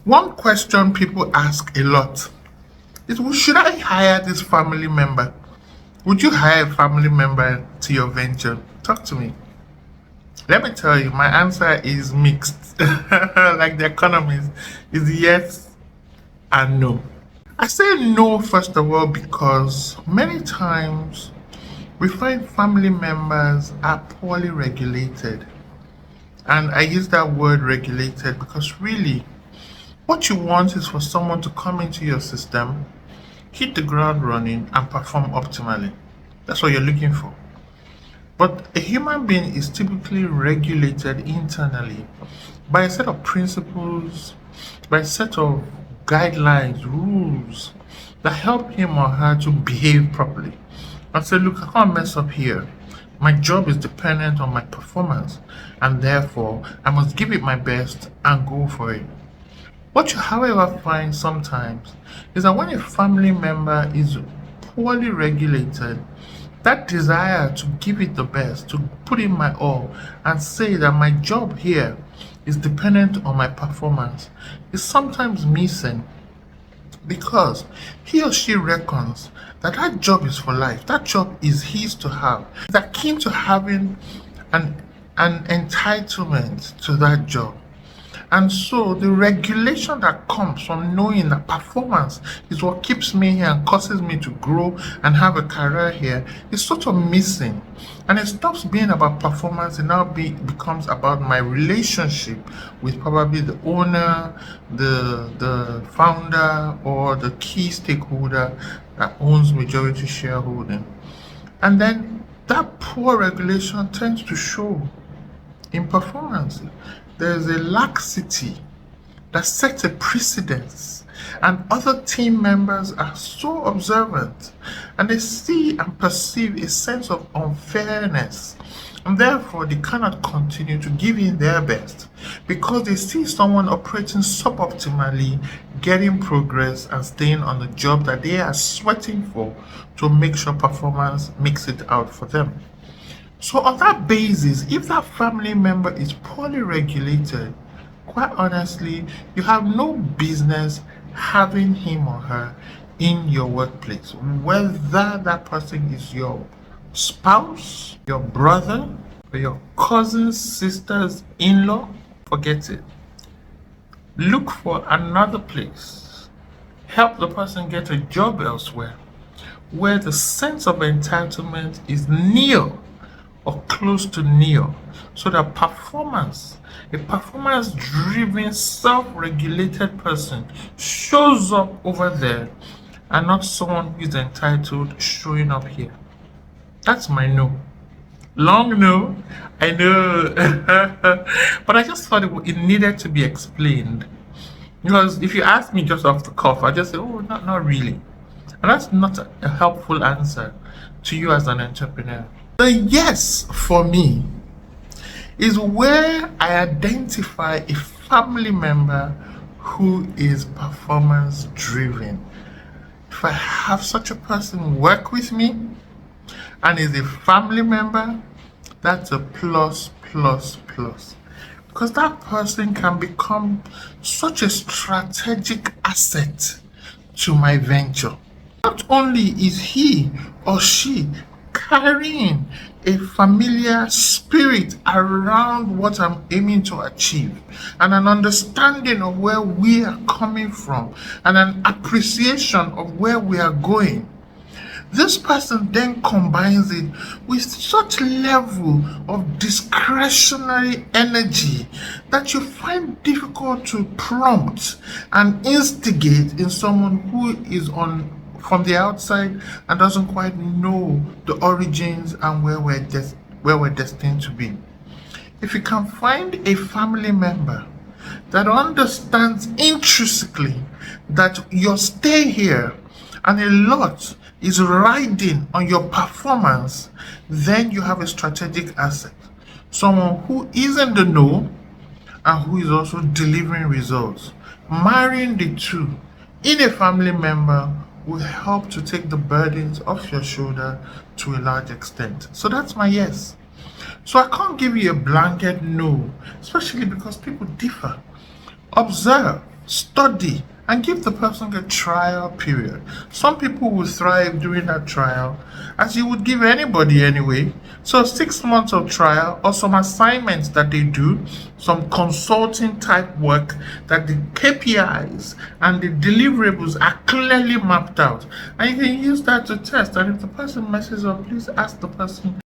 One question people ask a lot is, should I hire this family member? Would you hire a family member to your venture? Talk to me. Let me tell you, my answer is mixed. Like the economist, is yes and no. I say no, first of all, because many times we find family members are poorly regulated. And I use that word regulated because really, what you want is for someone to come into your system, hit the ground running, and perform optimally. That's what you're looking for. But a human being is typically regulated internally by a set of principles, by a set of guidelines, rules that help him or her to behave properly. And say, look, I can't mess up here. My job is dependent on my performance, and therefore I must give it my best and go for it. What you, however, find sometimes is that when a family member is poorly regulated, that desire to give it the best, to put in my all, and say that my job here is dependent on my performance, is sometimes missing because he or she reckons that that job is for life, that job is his to have. They're keen to having an, an entitlement to that job. And so the regulation that comes from knowing that performance is what keeps me here and causes me to grow and have a career here is sort of missing. And it stops being about performance and now becomes about my relationship with probably the owner, the founder, or the key stakeholder that owns majority shareholding. And then that poor regulation tends to show in performance. There's a laxity that sets a precedence, and other team members are so observant and they see and perceive a sense of unfairness, and therefore they cannot continue to give in their best because they see someone operating suboptimally, getting progress, and staying on the job that they are sweating for to make sure performance makes it out for them. So, on that basis, if that family member is poorly regulated, quite honestly, you have no business having him or her in your workplace. Whether that person is your spouse, your brother, or your cousins, sisters, in law, forget it. Look for another place. Help the person get a job elsewhere where the sense of entitlement is nil or close to nil, so that a performance driven, self regulated person shows up over there and not someone who is entitled showing up here. That's my no. Long no, I know. But I just thought it needed to be explained. Because if you ask me just off the cuff, I just say, oh, not really. And that's not a helpful answer to you as an entrepreneur. The yes for me is where I identify a family member who is performance driven. If I have such a person work with me and is a family member, that's a plus, plus, plus. Because that person can become such a strategic asset to my venture. Not only is he or she carrying a familiar spirit around what I'm aiming to achieve, and an understanding of where we are coming from, and an appreciation of where we are going. This person then combines it with such level of discretionary energy that you find difficult to prompt and instigate in someone who is on from the outside and doesn't quite know the origins and where we're destined to be. If you can find a family member that understands intrinsically that your stay here and a lot is riding on your performance, then you have a strategic asset. Someone who is in the know and who is also delivering results. Marrying the two in a family member will help to take the burdens off your shoulder to a large extent. So that's my yes. So I can't give you a blanket no, especially because people differ. Observe study, and give the person a trial period. Some people will thrive during that trial, as you would give anybody anyway. So 6 months of trial, or some assignments that they do, some consulting type work, that the KPIs and the deliverables are clearly mapped out, and you can use that to test. And if the person messes up, please ask the person